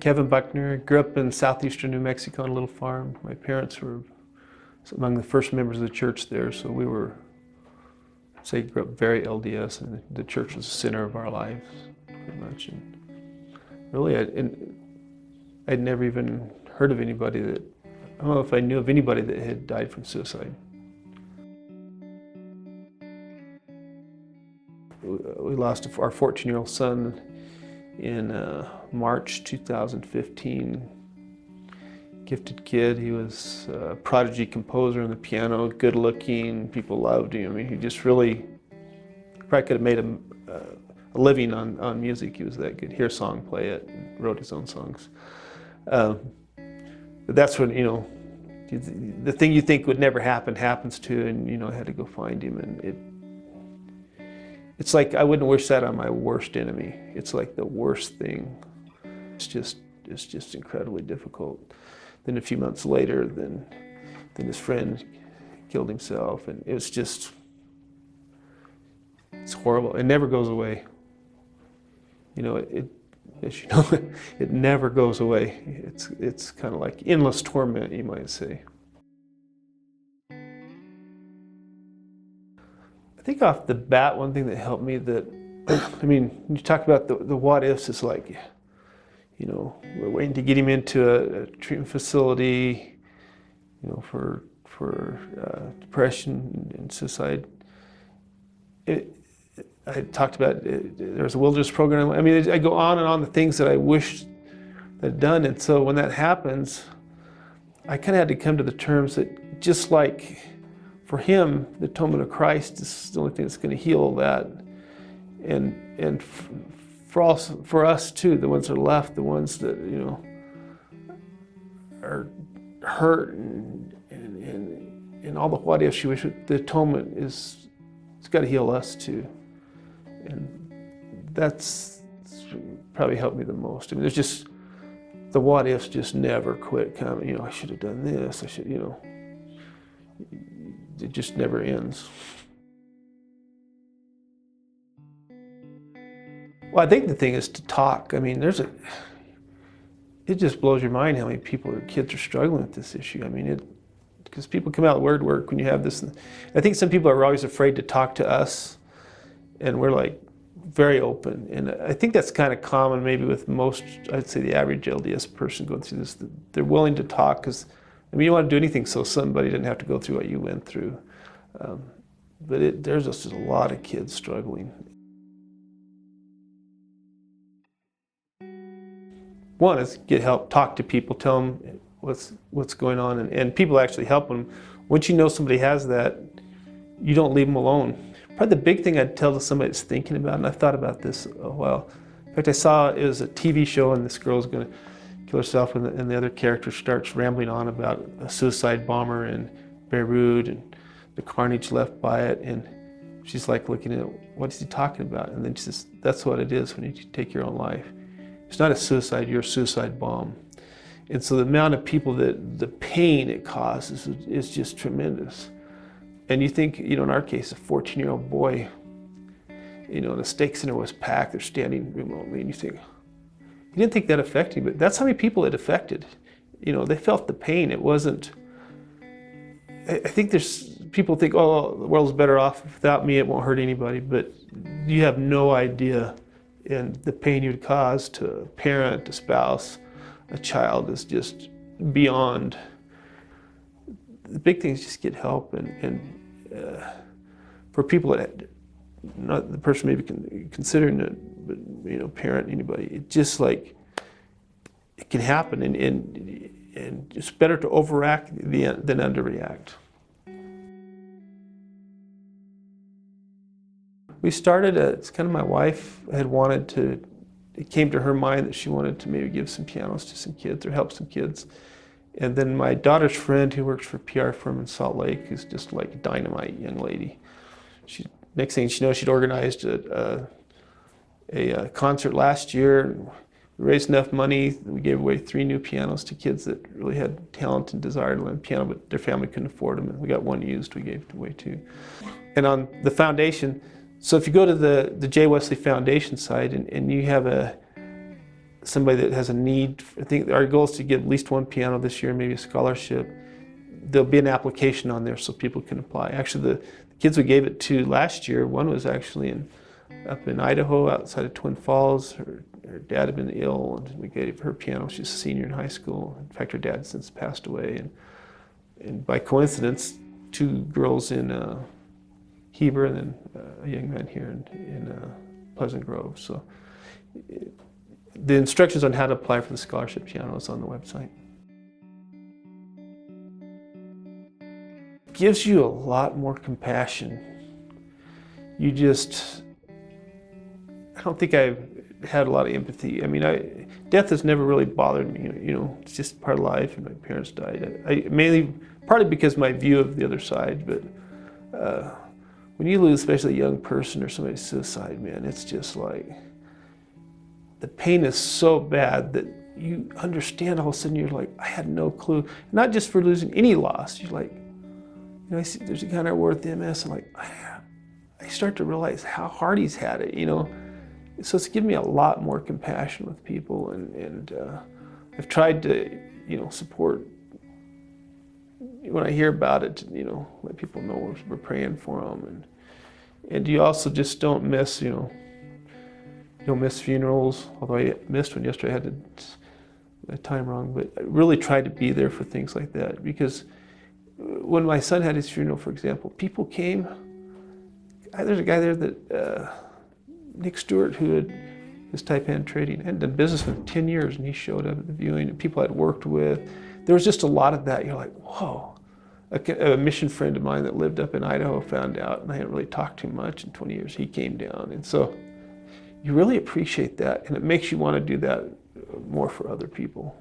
Kevin Buckner. Grew up in southeastern New Mexico on a little farm. My parents were among the first members of the church there, so we were, say, grew up very LDS, and the church was the center of our lives, pretty much. And really, I'd never even heard of anybody that, I don't know if I knew of anybody that had died from suicide. We lost our 14-year-old son in March 2015. Gifted kid. He was a prodigy composer on the piano, good looking, people loved him. I mean, he just really, probably could have made a living on music. He was that good. Hear a song, play it, and wrote his own songs. But that's when, you know, the thing you think would never happen happens to, and, you know, I had to go find him. And it's like, I wouldn't wish that on my worst enemy. It's like the worst thing. It's just incredibly difficult. Then a few months later, then his friend killed himself, and it was just, it's horrible. It never goes away. You know, as you know, it never goes away. It's kind of like endless torment, you might say. I think off the bat, one thing that helped me that, I mean, when you talk about the what ifs, it's like, you know, we're waiting to get him into a treatment facility, you know, for depression and suicide. I talked about there's a wilderness program. I mean, I go on and on the things that I wish I'd done, and so when that happens, I kind of had to come to the terms that just like for him, the atonement of Christ is the only thing that's going to heal that, and for us too, the ones that are left, the ones that, you know, are hurt and all the what ifs, you wish the atonement it's got to heal us too, and that's probably helped me the most. I mean, there's just the what ifs just never quit coming. You know, I should have done this. I should, you know, it just never ends. Well, I think the thing is to talk. I mean, it just blows your mind how many people or kids are struggling with this issue. I mean, because people come out of word work when you have this. I think some people are always afraid to talk to us, and we're like very open. And I think that's kind of common maybe with most, I'd say the average LDS person going through this. They're willing to talk because, I mean, you want to do anything so somebody didn't have to go through what you went through. But there's just a lot of kids struggling. One is get help, talk to people, tell them what's going on, and people actually help them. Once you know somebody has that, you don't leave them alone. Probably the big thing I'd tell to somebody that's thinking about, and I've thought about this a while. In fact, I saw it was a TV show, and this girl's going to kill herself, and the other character starts rambling on about a suicide bomber in Beirut and the carnage left by it, and she's like looking at it, what is he talking about? And then she says, that's what it is when you take your own life. It's not a suicide, you're a suicide bomb. And so the amount of people that the pain it causes is just tremendous. And you think, you know, in our case, a 14-year-old boy, you know, the stake center was packed, they're standing remotely, and you think, you didn't think that affected you, but that's how many people it affected. You know, they felt the pain. It wasn't, I think people think, oh, the world's better off without me, it won't hurt anybody, but you have no idea. And the pain you'd cause to a parent, a spouse, a child is just beyond. The big thing is just get help, and for people that, not the person maybe considering it, but, you know, parent, anybody, it just like, it can happen, and it's better to overact than underreact. We started, it's kind of my wife had wanted to, it came to her mind that she wanted to maybe give some pianos to some kids or help some kids. And then my daughter's friend who works for a PR firm in Salt Lake, who's just like a dynamite young lady. Next thing she knows, she'd organized a concert last year. And we raised enough money, we gave away 3 new pianos to kids that really had talent and desire to learn piano, but their family couldn't afford them. And we got 1 used, we gave it away too. And on the foundation, so if you go to the Wesley Foundation site and you have somebody that has a need. I think our goal is to get at least one piano this year, maybe a scholarship. There'll be an application on there so people can apply. Actually, the kids we gave it to last year, one was actually up in Idaho outside of Twin Falls. Her dad had been ill, and we gave her piano. She's a senior in high school. In fact, her dad since passed away. And by coincidence, 2 girls in Heber and then a young man here in Pleasant Grove. So the instructions on how to apply for the scholarship piano is on the website. It gives you a lot more compassion. I don't think I've had a lot of empathy. I mean, death has never really bothered me. It's just part of life, and my parents died. Partly because of my view of the other side, but when you lose, especially a young person or somebody's suicide, man, it's just like, the pain is so bad that you understand all of a sudden, you're like, I had no clue. Not just for losing any loss, you're like, I see there's a guy in our ward with MS, and like, I start to realize how hard he's had it, So it's given me a lot more compassion with people, and I've tried to, support when I hear about it, let people know we're praying for them, and you also just don't miss, don't miss funerals. Although I missed one yesterday, I had the time wrong, but I really tried to be there for things like that, because when my son had his funeral, for example, people came. There's a guy there that Nick Stewart, who was Taipan Trading, had done business for 10 years, and he showed up at the viewing, and people I'd worked with. There was just a lot of that. You're like, whoa. A mission friend of mine that lived up in Idaho found out, and I hadn't really talked to him much in 20 years. He came down, and so you really appreciate that, and it makes you want to do that more for other people.